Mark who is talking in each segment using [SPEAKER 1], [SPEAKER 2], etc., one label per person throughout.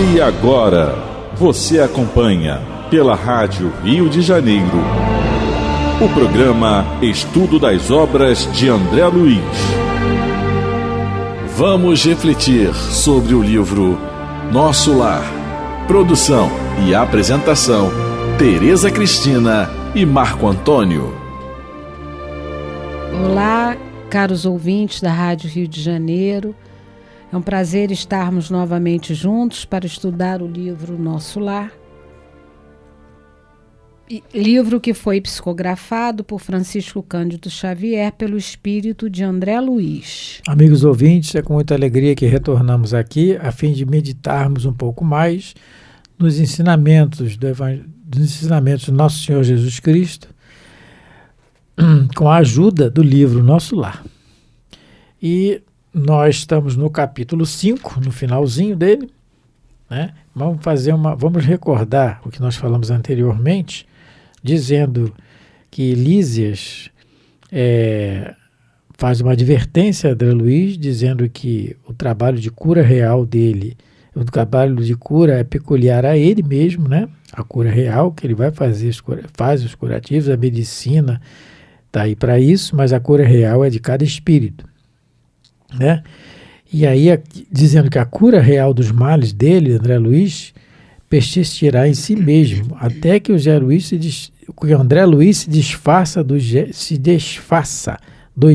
[SPEAKER 1] E agora, você acompanha pela Rádio Rio de Janeiro o programa Estudo das Obras de André Luiz. Vamos refletir sobre o livro Nosso Lar. Produção e apresentação, Tereza Cristina e Marco Antônio.
[SPEAKER 2] Olá, caros ouvintes da Rádio Rio de Janeiro. É um prazer estarmos novamente juntos para estudar o livro Nosso Lar. Livro que foi psicografado por Francisco Cândido Xavier pelo espírito de André Luiz.
[SPEAKER 3] Amigos ouvintes, é com muita alegria que retornamos aqui a fim de meditarmos um pouco mais nos ensinamentos do Nosso Senhor Jesus Cristo, com a ajuda do livro Nosso Lar. E nós estamos no capítulo 5, no finalzinho dele, né? Vamos recordar o que nós falamos anteriormente, dizendo que Lísias faz uma advertência a André Luiz, dizendo que o trabalho de cura real dele, o trabalho de cura é peculiar a ele mesmo, né? A cura real, que ele vai fazer, faz os curativos, a medicina está aí para isso, mas a cura real é de cada espírito, né? E aí, dizendo que a cura real dos males dele, André Luiz, persistirá em si mesmo, até que o André Luiz se desfaça dos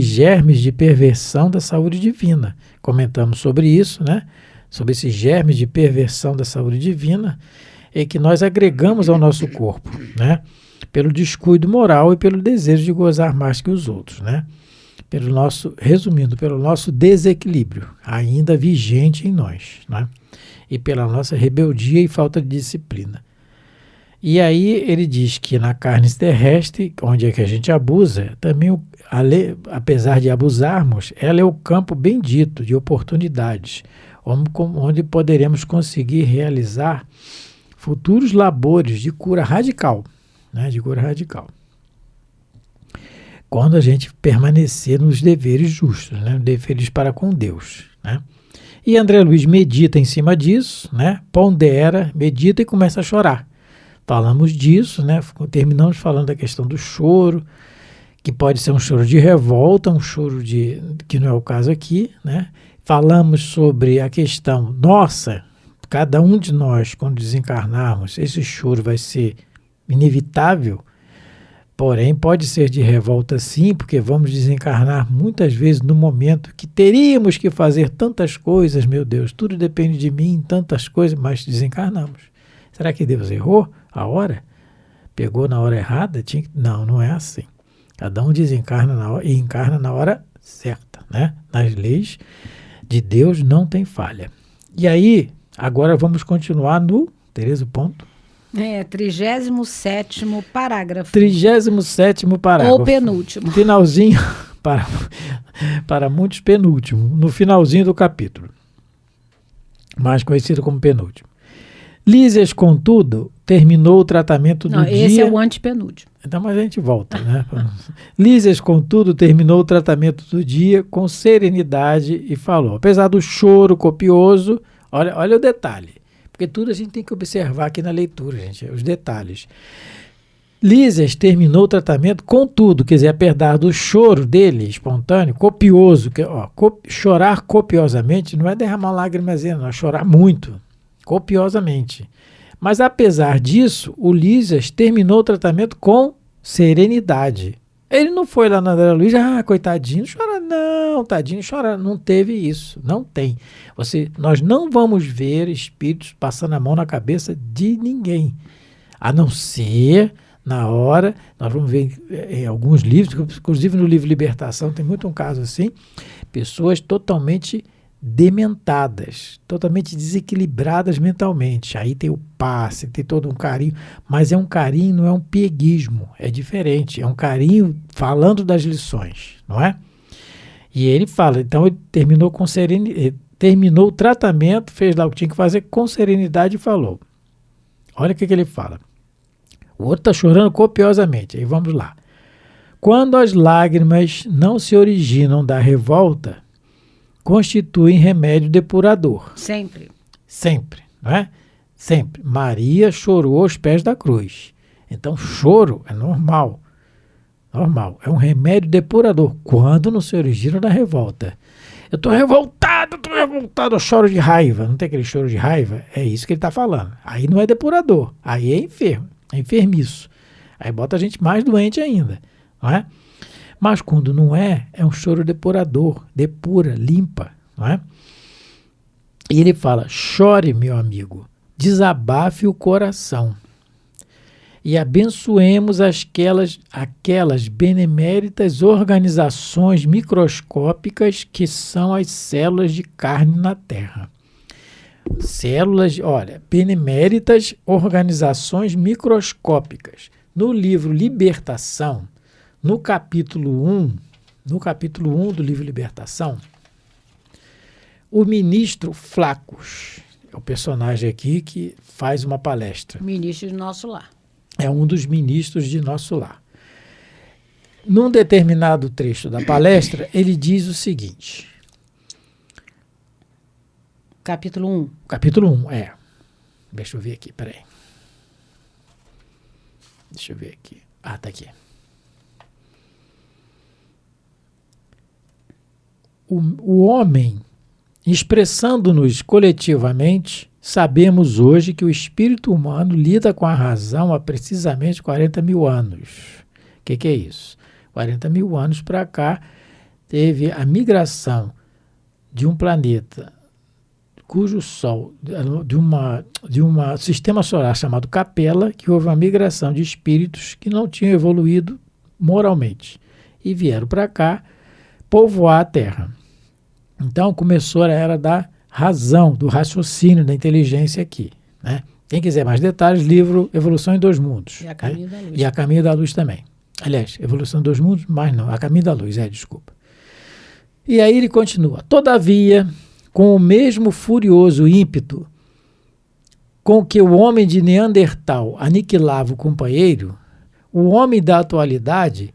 [SPEAKER 3] germes de perversão da saúde divina. Comentamos sobre isso, né? Sobre esses germes de perversão da saúde divina, e que nós agregamos ao nosso corpo, né? Pelo descuido moral e pelo desejo de gozar mais que os outros, né? Resumindo, pelo nosso desequilíbrio, ainda vigente em nós, né? E pela nossa rebeldia e falta de disciplina. E aí ele diz que na carne terrestre, onde é que a gente abusa, também, apesar de abusarmos, ela é o campo bendito de oportunidades, onde poderemos conseguir realizar futuros labores de cura radical, né? De cura radical. Quando a gente permanecer nos deveres justos, né? Deveres para com Deus, né? E André Luiz medita em cima disso, né? Pondera, medita e começa a chorar. Falamos disso, né? Terminamos falando da questão do choro, que pode ser um choro de revolta, um choro que não é o caso aqui, né? Falamos sobre a questão, nossa, cada um de nós, quando desencarnarmos, esse choro vai ser inevitável. Porém, pode ser de revolta sim, porque vamos desencarnar muitas vezes no momento que teríamos que fazer tantas coisas, meu Deus, tudo depende de mim, tantas coisas, mas desencarnamos. Será que Deus errou a hora? Pegou na hora errada? Não, não é assim. Cada um desencarna na hora e encarna na hora certa, né? Nas leis de Deus não tem falha. E aí, agora vamos continuar no, Tereza, ponto?
[SPEAKER 2] 37º parágrafo.
[SPEAKER 3] 37º parágrafo.
[SPEAKER 2] Ou penúltimo.
[SPEAKER 3] Finalzinho, para muitos penúltimo, no finalzinho do capítulo, mais conhecido como penúltimo. Lísias, contudo, terminou o tratamento do dia...
[SPEAKER 2] Esse é o antepenúltimo.
[SPEAKER 3] Então, mas a gente volta, né? Lísias, contudo, terminou o tratamento do dia com serenidade e falou, apesar do choro copioso, olha o detalhe, porque tudo a gente tem que observar aqui na leitura, gente, os detalhes. Lísias terminou o tratamento, contudo, quer dizer, apesar do choro dele, espontâneo, copioso, chorar copiosamente não é derramar lágrimas, não é chorar muito, copiosamente. Mas apesar disso, o Lísias terminou o tratamento com serenidade. Ele não foi lá na André Luiz, coitadinho, chora não, tadinho, chora. Não teve isso, não tem. Nós não vamos ver espíritos passando a mão na cabeça de ninguém, a não ser na hora, nós vamos ver em alguns livros, inclusive no livro Libertação, tem muito um caso assim, pessoas totalmente dementadas, totalmente desequilibradas mentalmente. Aí tem o passe, tem todo um carinho, mas é um carinho, não é um pieguismo, é diferente, é um carinho falando das lições, não é? E ele fala, então ele terminou com serenidade, terminou o tratamento, fez lá o que tinha que fazer com serenidade e falou. Olha o que ele fala. O outro está chorando copiosamente, aí vamos lá. Quando as lágrimas não se originam da revolta, constituem remédio depurador.
[SPEAKER 2] Sempre.
[SPEAKER 3] Sempre, não é? Sempre. Maria chorou aos pés da cruz. Então, choro é normal. Normal. É um remédio depurador. Quando não se origina da revolta. Eu estou revoltado, eu choro de raiva. Não tem aquele choro de raiva? É isso que ele está falando. Aí não é depurador. Aí é enfermo. É enfermiço. Aí bota a gente mais doente ainda. Não é? Mas quando não é, é um choro depurador. Depura, limpa. Não é? E ele fala, chore, meu amigo. Desabafe o coração. E abençoemos aquelas beneméritas organizações microscópicas que são as células de carne na Terra. Células, olha, beneméritas organizações microscópicas. No livro Libertação, no capítulo 1 do livro Libertação, o ministro Flacos, é o personagem aqui que faz uma palestra.
[SPEAKER 2] Ministro de Nosso Lar.
[SPEAKER 3] É um dos ministros de Nosso Lar. Num determinado trecho da palestra, ele diz o seguinte.
[SPEAKER 2] Capítulo 1.
[SPEAKER 3] Capítulo 1, Deixa eu ver aqui, peraí. Deixa eu ver aqui. Ah, tá aqui. O homem, expressando-nos coletivamente, sabemos hoje que o espírito humano lida com a razão há precisamente 40 mil anos. O que é isso? 40 mil anos para cá, teve a migração de um planeta cujo Sol, de um sistema solar chamado Capela, que houve uma migração de espíritos que não tinham evoluído moralmente e vieram para cá povoar a Terra. Então começou a era da razão, do raciocínio, da inteligência aqui. Né? Quem quiser mais detalhes, livro Evolução em Dois Mundos.
[SPEAKER 2] E a Caminho da Luz.
[SPEAKER 3] E a Caminho da Luz também. Aliás, Evolução em Dois Mundos, mas não, a Caminho da Luz, desculpa. E aí ele continua. Todavia, com o mesmo furioso ímpeto com que o homem de Neandertal aniquilava o companheiro, o homem da atualidade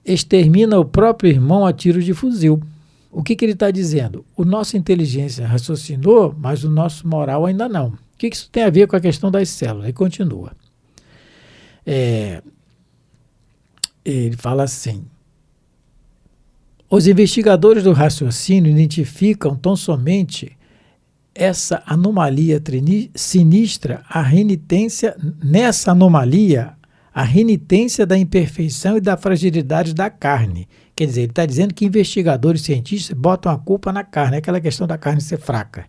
[SPEAKER 3] extermina o próprio irmão a tiro de fuzil. O que ele está dizendo? A nossa inteligência raciocinou, mas o nosso moral ainda não. O que isso tem a ver com a questão das células? Ele continua. Ele fala assim, os investigadores do raciocínio identificam tão somente essa anomalia sinistra, nessa anomalia, a renitência da imperfeição e da fragilidade da carne. Quer dizer, ele está dizendo que investigadores cientistas botam a culpa na carne, aquela questão da carne ser fraca.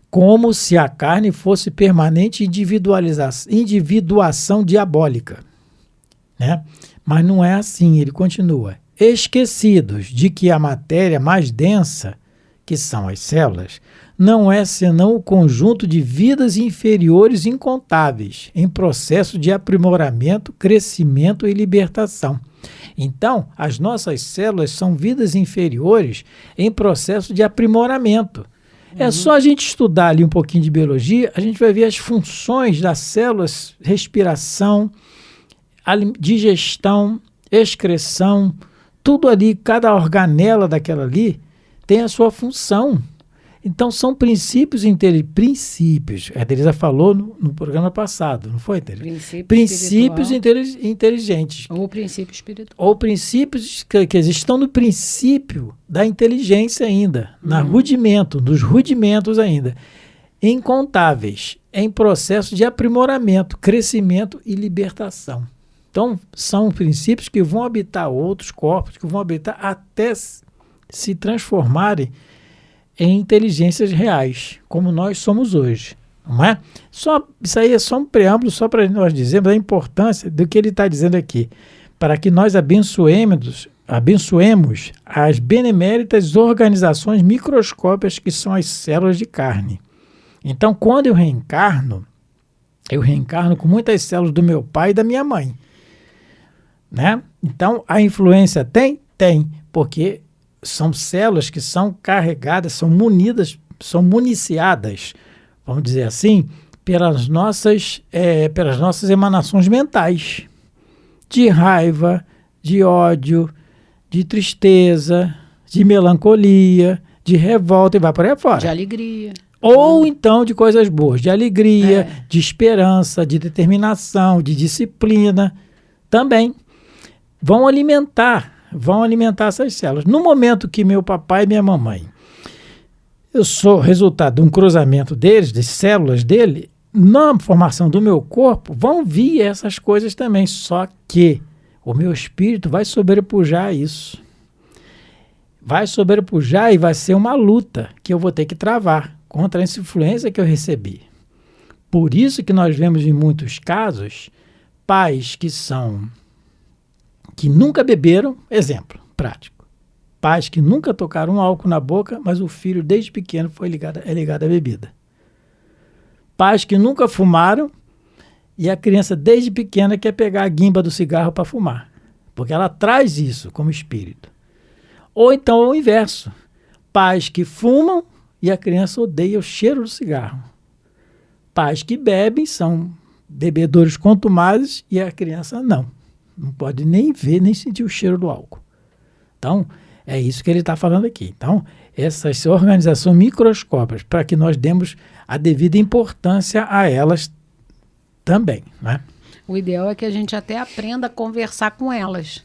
[SPEAKER 3] Como se a carne fosse permanente individuação diabólica. Né? Mas não é assim, ele continua. Esquecidos de que a matéria mais densa, que são as células, não é senão o conjunto de vidas inferiores incontáveis, em processo de aprimoramento, crescimento e libertação. Então, as nossas células são vidas inferiores em processo de aprimoramento. É só a gente estudar ali um pouquinho de biologia, a gente vai ver as funções das células, respiração, digestão, excreção, tudo ali, cada organela daquela ali tem a sua função. Então, são princípios princípios. A Teresa falou no programa passado, não foi, Teresa? Princípios inteligentes.
[SPEAKER 2] Ou princípio espiritual.
[SPEAKER 3] Ou princípios que estão no princípio da inteligência ainda, nos rudimentos ainda. Incontáveis, em processo de aprimoramento, crescimento e libertação. Então, são princípios que vão habitar outros corpos, que vão habitar até se transformarem em inteligências reais, como nós somos hoje, não é? Isso aí é só um preâmbulo, só para nós dizermos a importância do que ele está dizendo aqui, para que nós abençoemos as beneméritas organizações microscópicas que são as células de carne. Então, quando eu reencarno com muitas células do meu pai e da minha mãe, né? Então, a influência tem, porque são células que são carregadas, são municiadas, vamos dizer assim, pelas nossas emanações mentais, de raiva, de ódio, de tristeza, de melancolia, de revolta e vai por aí fora.
[SPEAKER 2] De alegria.
[SPEAKER 3] Ou então de coisas boas, de alegria, de esperança, de determinação, de disciplina. Também vão alimentar essas células. No momento que meu papai e minha mamãe, eu sou resultado de um cruzamento deles, de células dele, na formação do meu corpo, vão vir essas coisas também. Só que o meu espírito vai sobrepujar isso. Vai sobrepujar e vai ser uma luta que eu vou ter que travar contra essa influência que eu recebi. Por isso que nós vemos em muitos casos pais que nunca beberam, exemplo prático, pais que nunca tocaram álcool na boca, mas o filho desde pequeno é ligado à bebida. Pais que nunca fumaram e a criança desde pequena quer pegar a guimba do cigarro para fumar, porque ela traz isso como espírito. Ou então o inverso, pais que fumam e a criança odeia o cheiro do cigarro. Pais que bebem são bebedores contumazes e a criança não pode nem ver, nem sentir o cheiro do álcool. Então, é isso que ele está falando aqui. Então, essas organizações microscópicas, para que nós demos a devida importância a elas também, né?
[SPEAKER 2] O ideal é que a gente até aprenda a conversar com elas.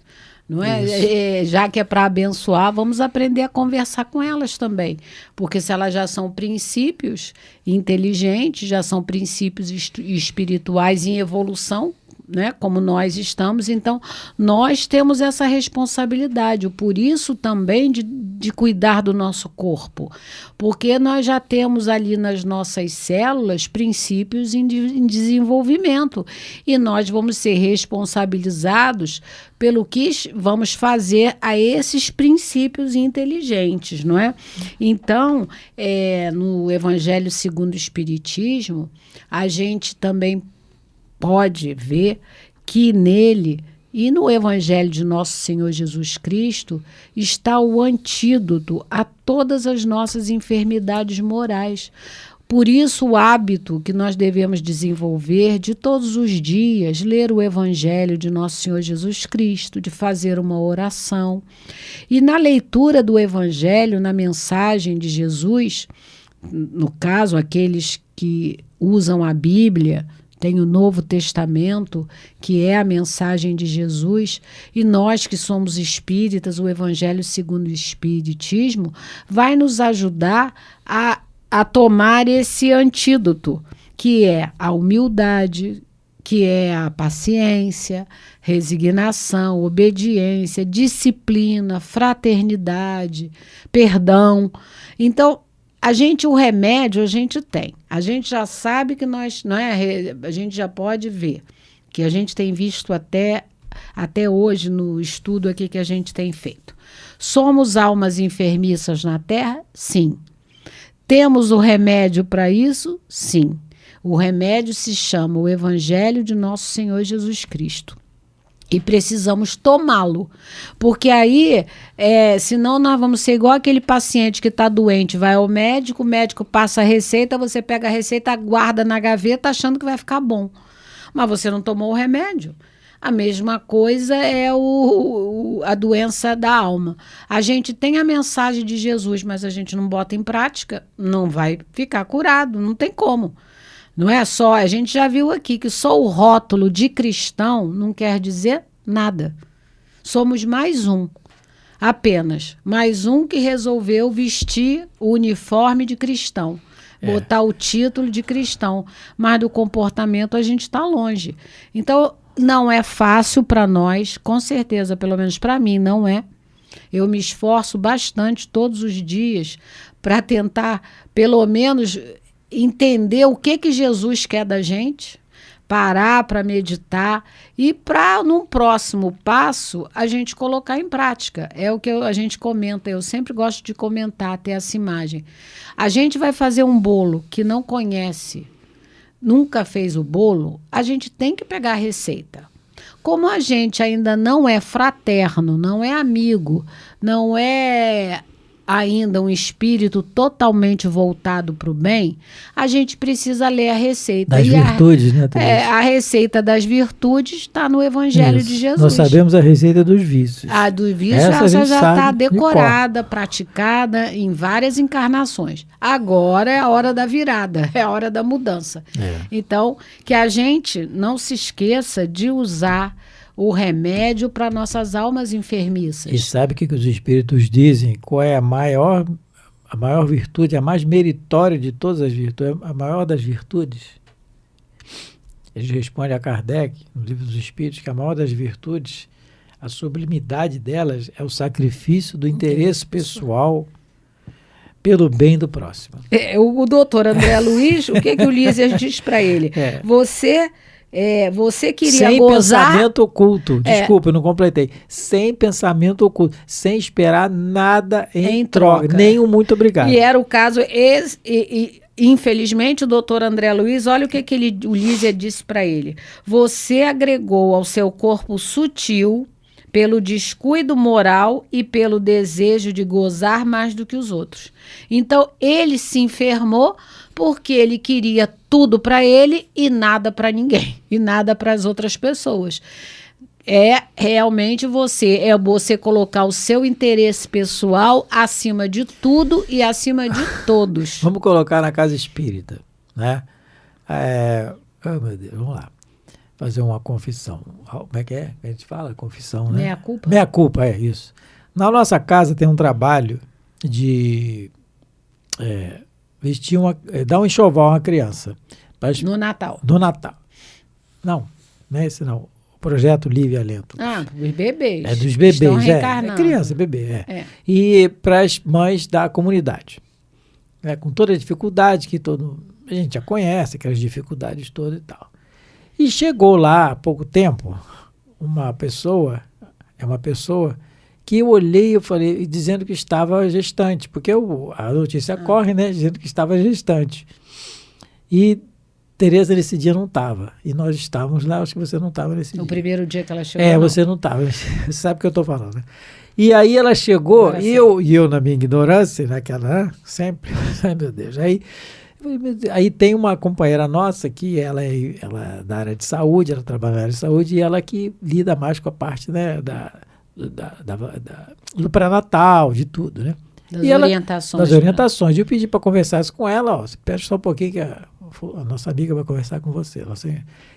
[SPEAKER 2] Não é? Já que é para abençoar, vamos aprender a conversar com elas também. Porque se elas já são princípios inteligentes, já são princípios espirituais em evolução, né, como nós estamos, então nós temos essa responsabilidade, por isso também de cuidar do nosso corpo, porque nós já temos ali nas nossas células princípios em desenvolvimento e nós vamos ser responsabilizados pelo que vamos fazer a esses princípios inteligentes, não é? Então, no Evangelho segundo o Espiritismo, a gente também pode ver que nele e no Evangelho de Nosso Senhor Jesus Cristo está o antídoto a todas as nossas enfermidades morais. Por isso, o hábito que nós devemos desenvolver de todos os dias, ler o Evangelho de Nosso Senhor Jesus Cristo, de fazer uma oração. E na leitura do Evangelho, na mensagem de Jesus, no caso, aqueles que usam a Bíblia, tem o Novo Testamento, que é a mensagem de Jesus, e nós que somos espíritas, o Evangelho segundo o Espiritismo, vai nos ajudar a tomar esse antídoto, que é a humildade, que é a paciência, resignação, obediência, disciplina, fraternidade, perdão. Então, o remédio a gente tem. A gente já sabe que nós, não é? A gente já pode ver, que a gente tem visto até hoje no estudo aqui que a gente tem feito. Somos almas enfermiças na Terra? Sim. Temos o remédio para isso? Sim. O remédio se chama o Evangelho de Nosso Senhor Jesus Cristo. E precisamos tomá-lo, porque aí, senão nós vamos ser igual aquele paciente que está doente, vai ao médico, o médico passa a receita, você pega a receita, guarda na gaveta achando que vai ficar bom, mas você não tomou o remédio. A mesma coisa é a doença da alma. A gente tem a mensagem de Jesus, mas a gente não bota em prática, não vai ficar curado, não tem como. Não é só, a gente já viu aqui que só o rótulo de cristão não quer dizer nada. Somos mais um, apenas. Mais um que resolveu vestir o uniforme de cristão, botar o título de cristão, mas do comportamento a gente está longe. Então, não é fácil para nós, com certeza, pelo menos para mim, não é. Eu me esforço bastante todos os dias para tentar, pelo menos, entender o que Jesus quer da gente, parar para meditar e para, num próximo passo, a gente colocar em prática. É o que a gente comenta, eu sempre gosto de comentar até essa imagem. A gente vai fazer um bolo que não conhece, nunca fez o bolo, a gente tem que pegar a receita. Como a gente ainda não é fraterno, não é amigo, não é ainda um espírito totalmente voltado para o bem, a gente precisa ler a receita.
[SPEAKER 3] Das virtudes, né, Tereza?
[SPEAKER 2] A receita das virtudes está no Evangelho de Jesus.
[SPEAKER 3] Nós sabemos a receita dos vícios.
[SPEAKER 2] A do vício, essa já está decorada, praticada em várias encarnações. Agora é a hora da virada, é a hora da mudança. Então, que a gente não se esqueça de usar o remédio para nossas almas enfermiças.
[SPEAKER 3] E sabe o que os espíritos dizem? Qual é a maior virtude, a mais meritória de todas as virtudes, a maior das virtudes? Eles respondem a Kardec, no Livro dos Espíritos, que a maior das virtudes, a sublimidade delas é o sacrifício do interesse pessoal pelo bem do próximo.
[SPEAKER 2] O doutor André Luiz, o que o Lísias diz para ele? Você queria
[SPEAKER 3] sem
[SPEAKER 2] gozar...
[SPEAKER 3] pensamento oculto. Desculpa, eu não completei. Sem pensamento oculto. Sem esperar nada em troca. Nem um muito obrigado.
[SPEAKER 2] E era o caso... Infelizmente, o doutor André Luiz, olha o que o Lísia disse para ele. Você agregou ao seu corpo sutil, pelo descuido moral e pelo desejo de gozar mais do que os outros. Então, ele se enfermou porque ele queria tudo para ele e nada para ninguém, e nada para as outras pessoas. É realmente você colocar o seu interesse pessoal acima de tudo e acima de todos.
[SPEAKER 3] Vamos colocar na casa espírita, né? Oh, meu Deus, vamos lá. Fazer uma confissão. Como é que é? A gente fala confissão, né?
[SPEAKER 2] Meia culpa?
[SPEAKER 3] Meia culpa, é isso. Na nossa casa tem um trabalho de vestir dar um enxoval a uma criança.
[SPEAKER 2] No Natal.
[SPEAKER 3] No Natal. Não é esse não. O projeto Livre Alento.
[SPEAKER 2] Dos bebês.
[SPEAKER 3] É dos bebês,
[SPEAKER 2] Estão reencarnando.
[SPEAKER 3] É criança, bebê, E para as mães da comunidade. Com toda a dificuldade que a gente já conhece, aquelas dificuldades todas e tal. E chegou lá há pouco tempo uma pessoa que eu olhei e eu falei, dizendo que estava gestante, porque a notícia corre, né, dizendo que estava gestante. E Tereza nesse dia não estava. E nós estávamos lá, acho que você não estava nesse dia.
[SPEAKER 2] O primeiro dia que ela chegou.
[SPEAKER 3] Você não estava. Você sabe o que eu estou falando, né? E aí ela chegou, e eu na minha ignorância, naquela, sempre, ai meu Deus, Aí tem uma companheira nossa que ela é da área de saúde, ela trabalha na área de saúde e ela que lida mais com a parte, né, do pré-natal, de tudo, né? Das orientações. Eu pedi para conversar isso com ela, espera só um pouquinho que a nossa amiga vai conversar com você.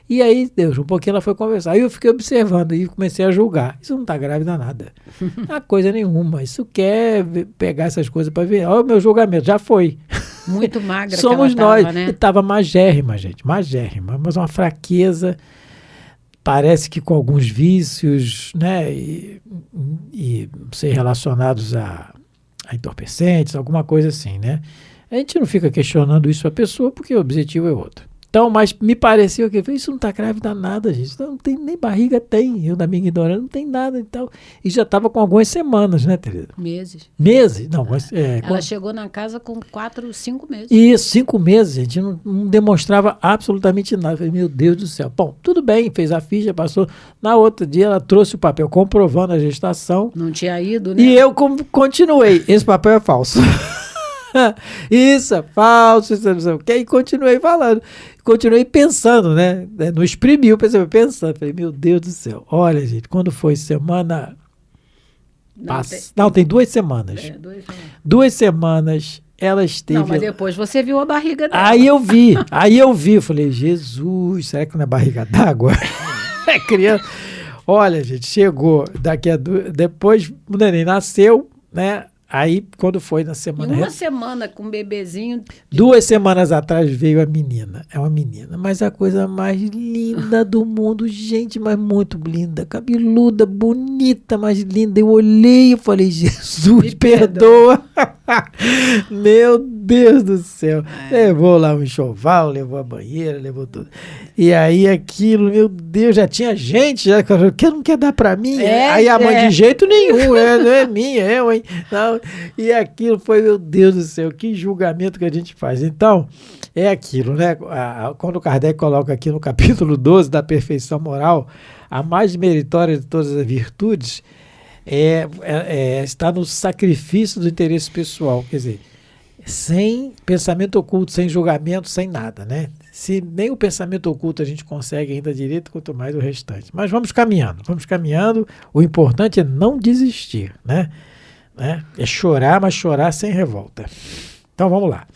[SPEAKER 3] E aí, Deus, um pouquinho ela foi conversar. Aí eu fiquei observando e comecei a julgar. Isso não está grávida nada. Não é coisa nenhuma. Isso quer pegar essas coisas para ver. Olha o meu julgamento, já foi.
[SPEAKER 2] Muito magra.
[SPEAKER 3] Somos
[SPEAKER 2] que ela
[SPEAKER 3] nós.
[SPEAKER 2] Tava, né?
[SPEAKER 3] E estava magérrima, gente. Magérrima. Mas uma fraqueza. Parece que com alguns vícios, né? E sei, relacionados a entorpecentes, alguma coisa assim, né? A gente não fica questionando isso a pessoa porque o objetivo é outro. Então, mas me pareceu que isso não está grávida nada, gente. Não tem nem barriga, tem. Eu, na minha ignorância, não tem nada e tal. E já estava com algumas semanas, né, Tereza?
[SPEAKER 2] Meses.
[SPEAKER 3] Meses? Não, mas...
[SPEAKER 2] Ela chegou na casa com 4, 5 meses.
[SPEAKER 3] Isso, 5 meses, gente. Não demonstrava absolutamente nada. Eu falei, meu Deus do céu. Bom, tudo bem, fez a ficha, passou. Na outra dia, ela trouxe o papel comprovando a gestação.
[SPEAKER 2] Não tinha ido, né?
[SPEAKER 3] E eu continuei. Esse papel é falso. Isso é falso, isso não sei o que, e continuei falando, continuei pensando, né? Não exprimiu, pensando, falei, meu Deus do céu, olha, gente, quando foi semana. Tem 2 semanas. 2 semanas ela esteve.
[SPEAKER 2] Não, mas depois você viu a barriga dela.
[SPEAKER 3] Aí eu vi, falei, Jesus, será que não é barriga d'água? É criança. Olha, gente, chegou depois o neném nasceu, né? Aí, quando foi na semana...
[SPEAKER 2] Uma semana com um bebezinho...
[SPEAKER 3] 2 semanas atrás veio a menina. É uma menina. Mas a coisa mais linda do mundo. Gente, mas muito linda. Cabeluda, bonita, mas linda. Eu olhei e falei, Jesus, perdoa. Meu Deus do céu. Levou lá um enxoval, levou a banheira, levou tudo. E aí aquilo, meu Deus, já tinha gente já que não quer dar pra mim. Aí a mãe, de jeito nenhum, não é minha, hein? Não. E aquilo foi, meu Deus do céu, que julgamento que a gente faz. Então, é aquilo, né? Quando o Kardec coloca aqui no capítulo 12 da perfeição moral, a mais meritória de todas as virtudes está no sacrifício do interesse pessoal, quer dizer, sem pensamento oculto, sem julgamento, sem nada, né? Se nem o pensamento oculto a gente consegue ainda direito, quanto mais o restante. Mas vamos caminhando. O importante é não desistir, né? É chorar, mas chorar sem revolta. Então vamos lá.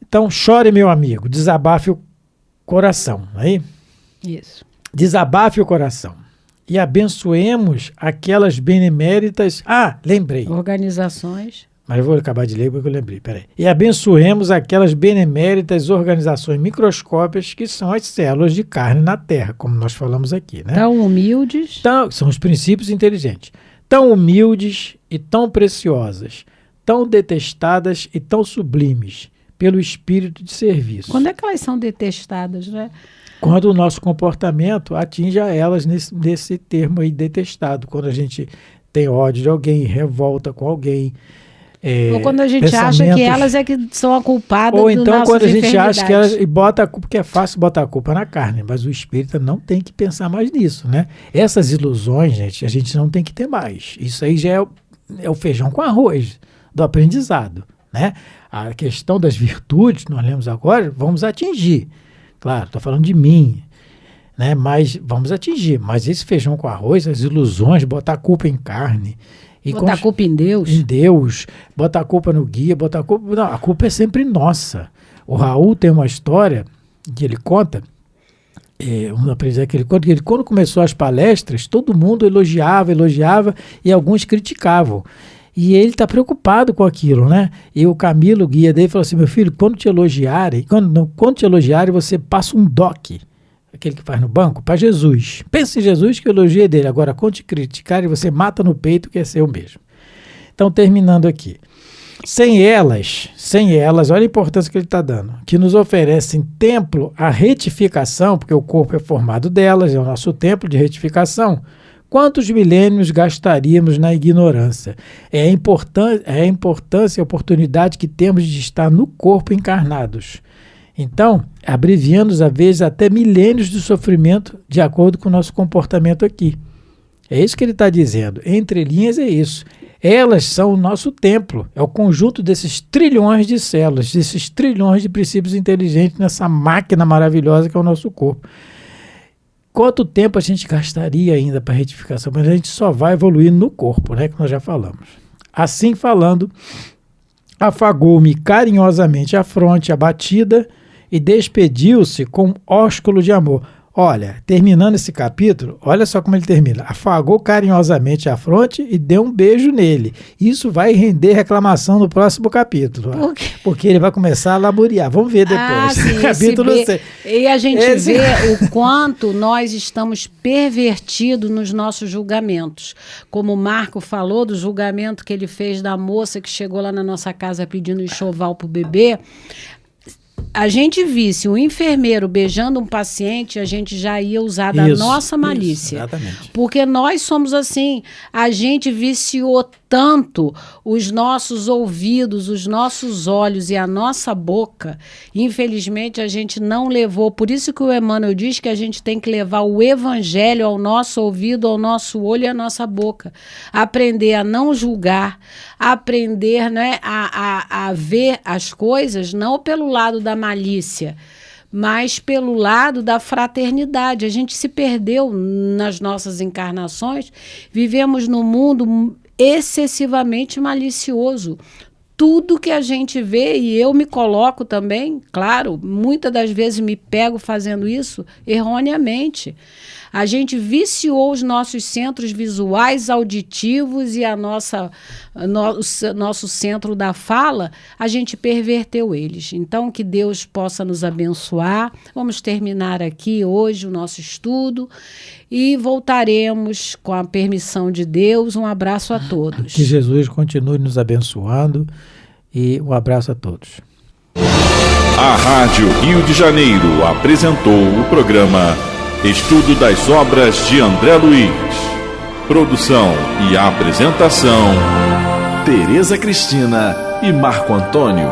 [SPEAKER 3] Então chore, meu amigo, desabafe o coração, aí?
[SPEAKER 2] Isso.
[SPEAKER 3] Desabafe o coração e abençoemos aquelas beneméritas. Lembrei.
[SPEAKER 2] Organizações.
[SPEAKER 3] Mas eu vou acabar de ler porque eu lembrei, peraí. E abençoemos aquelas beneméritas organizações microscópicas que são as células de carne na Terra, como nós falamos aqui, né?
[SPEAKER 2] Tão humildes.
[SPEAKER 3] São os princípios inteligentes. Tão humildes e tão preciosas, tão detestadas e tão sublimes, pelo espírito de serviço.
[SPEAKER 2] Quando é que elas são detestadas, né?
[SPEAKER 3] Quando o nosso comportamento atinge a elas nesse termo aí, detestado. Quando a gente tem ódio de alguém, revolta com alguém.
[SPEAKER 2] Ou quando a gente acha que elas é que são a culpada
[SPEAKER 3] ou
[SPEAKER 2] do
[SPEAKER 3] então
[SPEAKER 2] nossas
[SPEAKER 3] quando a gente acha que elas...
[SPEAKER 2] enfermidades.
[SPEAKER 3] E bota a culpa, porque é fácil botar a culpa na carne, mas o espírita não tem que pensar mais nisso, né? Essas ilusões, gente, a gente não tem que ter mais. Isso aí já é o feijão com arroz do aprendizado, né? A questão das virtudes, nós lemos agora, vamos atingir. Claro, estou falando de mim, né? Mas vamos atingir. Mas esse feijão com arroz, as ilusões, botar a culpa em carne...
[SPEAKER 2] Botar a culpa em Deus?
[SPEAKER 3] Em Deus, botar a culpa no guia, botar a culpa... Não, a culpa é sempre nossa. O Raul tem uma história que ele conta, um aprendizado que ele conta, que ele, quando começou as palestras, todo mundo elogiava e alguns criticavam. E ele está preocupado com aquilo, né? E o Camilo, o guia dele, falou assim, meu filho, quando te elogiarem, você passa um DOC, aquele que faz no banco, para Jesus. Pensa em Jesus que elogia dele. Agora, quando te criticarem, você mata no peito que é seu mesmo. Então, terminando aqui. Sem elas, olha a importância que ele está dando, que nos oferecem templo à retificação, porque o corpo é formado delas, é o nosso templo de retificação. Quantos milênios gastaríamos na ignorância? É a importância e a oportunidade que temos de estar no corpo encarnados. Então, abreviando às vezes até milênios de sofrimento de acordo com o nosso comportamento aqui. É isso que ele está dizendo. Entre linhas é isso. Elas são o nosso templo. É o conjunto desses trilhões de células, desses trilhões de princípios inteligentes nessa máquina maravilhosa que é o nosso corpo. Quanto tempo a gente gastaria ainda para retificação? Mas a gente só vai evoluir no corpo, né? Que nós já falamos. Assim falando, afagou-me carinhosamente a fronte abatida e despediu-se com ósculo de amor. Olha, terminando esse capítulo, olha só como ele termina. Afagou carinhosamente a fronte e deu um beijo nele. Isso vai render reclamação no próximo capítulo. Porque ele vai começar a laborear. Vamos ver depois.
[SPEAKER 2] Sim,
[SPEAKER 3] capítulo 6.
[SPEAKER 2] E a gente vê o quanto nós estamos pervertidos nos nossos julgamentos. Como o Marco falou do julgamento que ele fez da moça que chegou lá na nossa casa pedindo enxoval para o bebê. A gente visse um enfermeiro beijando um paciente, a gente já ia usar da nossa malícia.
[SPEAKER 3] Exatamente.
[SPEAKER 2] Porque nós somos assim, a gente viciou tanto os nossos ouvidos, os nossos olhos e a nossa boca. Infelizmente, a gente não levou. Por isso que o Emmanuel diz que a gente tem que levar o evangelho ao nosso ouvido, ao nosso olho e à nossa boca. Aprender a não julgar, aprender, né, a ver as coisas não pelo lado da malícia, mas pelo lado da fraternidade. A gente se perdeu nas nossas encarnações, vivemos num mundo excessivamente malicioso. Tudo que a gente vê, e eu me coloco também, claro, muitas das vezes me pego fazendo isso erroneamente. A gente viciou os nossos centros visuais, auditivos e nosso centro da fala, a gente perverteu eles. Então, que Deus possa nos abençoar. Vamos terminar aqui hoje o nosso estudo e voltaremos com a permissão de Deus. Um abraço a todos.
[SPEAKER 3] Que Jesus continue nos abençoando e um abraço a todos.
[SPEAKER 1] A Rádio Rio de Janeiro apresentou o programa Estudo das Obras de André Luiz. Produção e apresentação, Tereza Cristina e Marco Antônio.